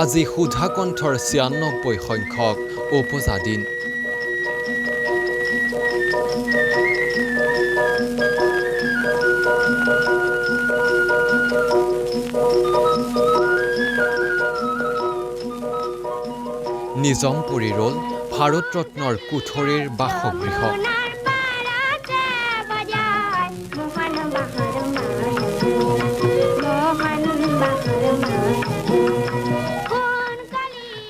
আজি সুধাকণ্ঠৰ ৯৬ সংখ্যক উপজা দিন। নিজমপুৰী ৰল ভাৰতৰত্নৰ কুঠৰীৰ বাসগৃহ।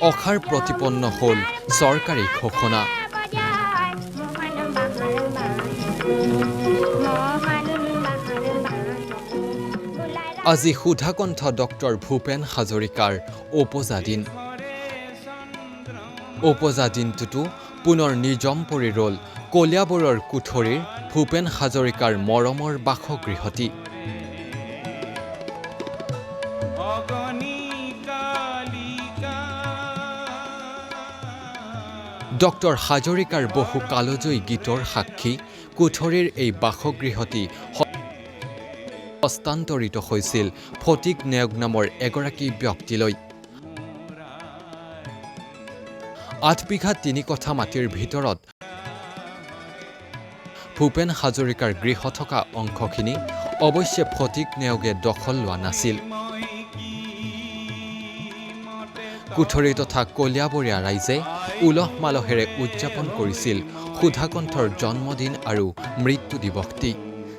অখাৰ প্ৰতিপন্ন হ'ল চৰকাৰী ঘোষণা। আজি সুধাকণ্ঠ ডক্টৰ ভূপেন হাজৰিকাৰ উপজা দিন। উপজা দিনটোতো পুনৰ নিজমপুৰী ৰল কলিয়াবৰৰ কুঠৰীৰ ভূপেন হাজৰিকাৰ মৰমৰ বাসগৃহটি। ডক্টৰ হাজৰিকাৰ বহু কালজয়ী গীতৰ সাক্ষী কুঠৰীৰ এই বাসগৃহটি হস্তান্তৰিত হৈছিল ফটিক নেওগ নামৰ এগৰাকী ব্যক্তিলৈ। ৮ বিঘা ৩ কঠা মাটিৰ ভিতৰত ভূপেন হাজৰিকাৰ গৃহ থকা অংশখিনি অৱশ্যে ফটিক নেওগে দখল লোৱা নাছিল। কুঠৰী তথা কলিয়াবৰীয়া ৰাইজে উলহ মালহেৰে উদযাপন কৰিছিল সুধাকণ্ঠৰ জন্মদিন আৰু মৃত্যু দিৱসটি।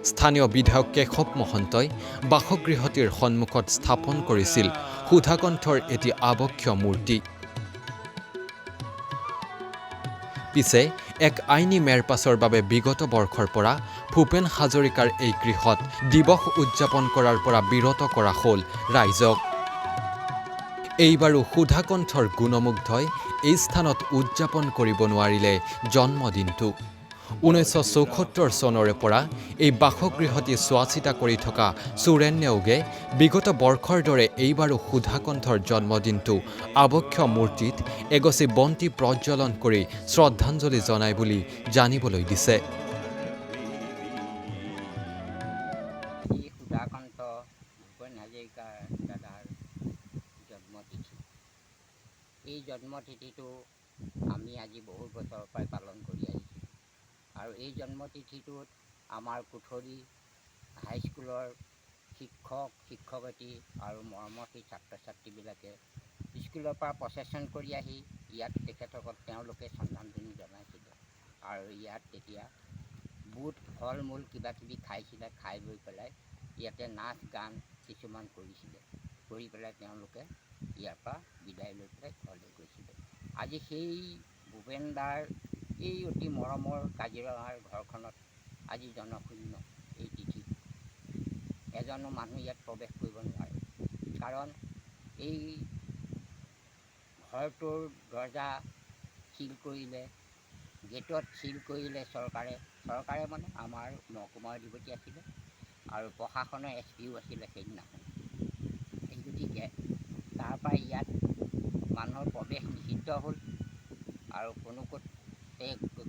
স্থানীয় বিধায়ক কেশৱ মহন্তই বাসগৃহটিৰ সন্মুখত স্থাপন কৰিছিল সুধাকণ্ঠৰ এটি আবক্ষীয় মূৰ্তি। পিছে এক আইনী মেৰপাছৰ বাবে বিগত বৰ্ষৰ পৰা ভূপেন হাজৰিকাৰ এই গৃহত দিৱস উদযাপন কৰাৰ পৰা বিৰত কৰা হ'ল ৰাইজক। এইবাৰো সুধাকণ্ঠৰ গুণমুগ্ধই এই স্থানত উদযাপন কৰিব নোৱাৰিলে জন্মদিনটো। ১৯৭৪ চনৰে পৰা এই বাসগৃহটি চোৱা চিতা কৰি থকা চুৰেণ নেওগে বিগত বৰ্ষৰ দৰে এইবাৰো সুধাকণ্ঠৰ জন্মদিনটো আবক্ষীয় মূৰ্তিত এগছি বন্তি প্ৰজ্বলন কৰি শ্ৰদ্ধাঞ্জলি জনায় বুলি জানিবলৈ দিছে। এই জন্মতিথিটো আমি আজি বহু বছৰৰ পৰাই পালন কৰি আহিছোঁ আৰু এই জন্মতিথিটোত আমাৰ কুঠৰী হাইস্কুলৰ শিক্ষক শিক্ষয়িত্ৰী আৰু মৰমৰ সেই ছাত্ৰ ছাত্ৰীবিলাকে স্কুলৰ পৰা প্ৰচেছন কৰি আহি ইয়াত তেখেতসকল তেওঁলোকে শ্ৰদ্ধাঞ্জলি জনাইছিলে আৰু ইয়াত তেতিয়া বুট ফল মূল কিবা কিবি খাইছিলে, খাই লৈ পেলাই ইয়াতে নাচ গান কিছুমান কৰিছিলে, কৰি পেলাই তেওঁলোকে ইয়াৰ পৰা বিদায় লৈ পেলাই ঘৰলৈ গৈছিলে। আজি সেই ভূপেনদাৰ এই অতি মৰমৰ কাজিৰঙাৰ ঘৰখনত আজি জনশূন্য এই তিথি। এজনো মানুহ ইয়াত প্ৰৱেশ কৰিব নোৱাৰে, কাৰণ এই ঘৰটোৰ দৰ্জা চিল কৰিলে, গেটত চিল কৰিলে চৰকাৰে মানে আমাৰ মহকুমাৰ অধিপতি আছিলে আৰু প্ৰশাসনৰ SP আছিলে সেইদিনাখন। এই গতিকে তাৰপৰা ইয়াত মানুহৰ প্ৰৱেশ নিষিদ্ধ হ'ল আৰু কোনো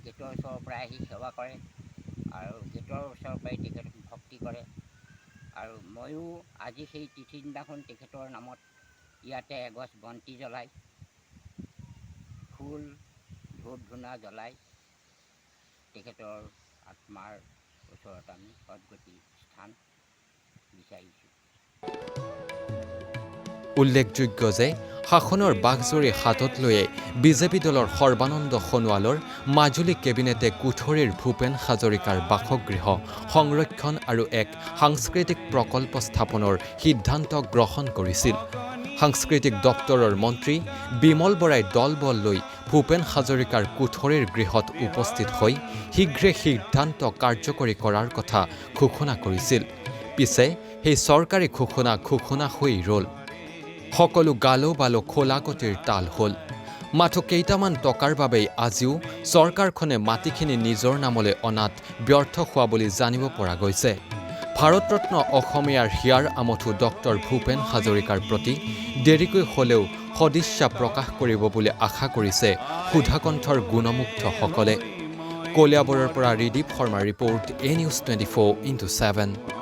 গেটৰ ওচৰৰ পৰাই আহি সেৱা কৰে আৰু গেটৰ ওচৰৰ পৰাই তেখেত ভক্তি কৰে। আৰু ময়ো আজি সেই তিথিৰ দিনাখন তেখেতৰ নামত ইয়াতে এগছ বন্তি জ্বলাই, ফুল ধূপ ধূনা জ্বলাই তেখেতৰ আত্মাৰ ওচৰত আমি সদগতি স্থান বিচাৰিছোঁ। উল্লেখযোগ্য যে শাসনৰ বাঘজৰী হাতত লৈয়ে বিজেপি দলৰ সৰ্বানন্দ সোণোৱালৰ মাজুলী কেবিনেটে কুঠৰীৰ ভূপেন হাজৰিকাৰ বাসগৃহ সংৰক্ষণ আৰু এক সাংস্কৃতিক প্ৰকল্প স্থাপনৰ সিদ্ধান্ত গ্ৰহণ কৰিছিল। সাংস্কৃতিক দপ্তৰৰ মন্ত্ৰী বিমল বৰাই দলবল লৈ ভূপেন হাজৰিকাৰ কুঠৰীৰ গৃহত উপস্থিত হৈ শীঘ্ৰে সিদ্ধান্ত কাৰ্যকৰী কৰাৰ কথা ঘোষণা কৰিছিল। পিছে সেই চৰকাৰী ঘোষণা হৈ ৰ'ল। সকলো গালো বালো খোলাগতিৰ তাল হ'ল। মাথো কেইটামান টকাৰ বাবেই আজিও চৰকাৰখনে মাটিখিনি নিজৰ নামলৈ অনাত ব্যৰ্থ হোৱা বুলি জানিব পৰা গৈছে। ভাৰতৰত্ন অসমীয়াৰ হিয়াৰ আমঠু ডক্টৰ ভূপেন হাজৰিকাৰ প্ৰতি দেৰিকৈ হ'লেও সদিচ্ছা প্ৰকাশ কৰিব বুলি আশা কৰিছে সুধাকণ্ঠৰ গুণমুগ্ধসকলে। কলিয়াবৰৰ পৰা ৰিদীপ শৰ্মাৰ ৰিপৰ্ট, A News 24x7।